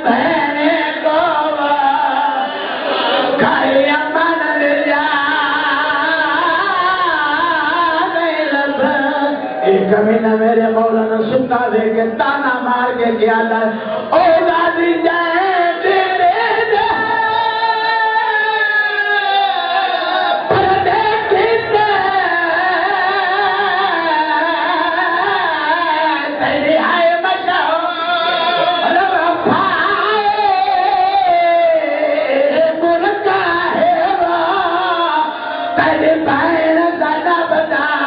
बहने को खाया मन लिया एक महीना मेरे मौला ने सुता दे के ताना मार के किया था ओ दादी जाए बहन दादा बता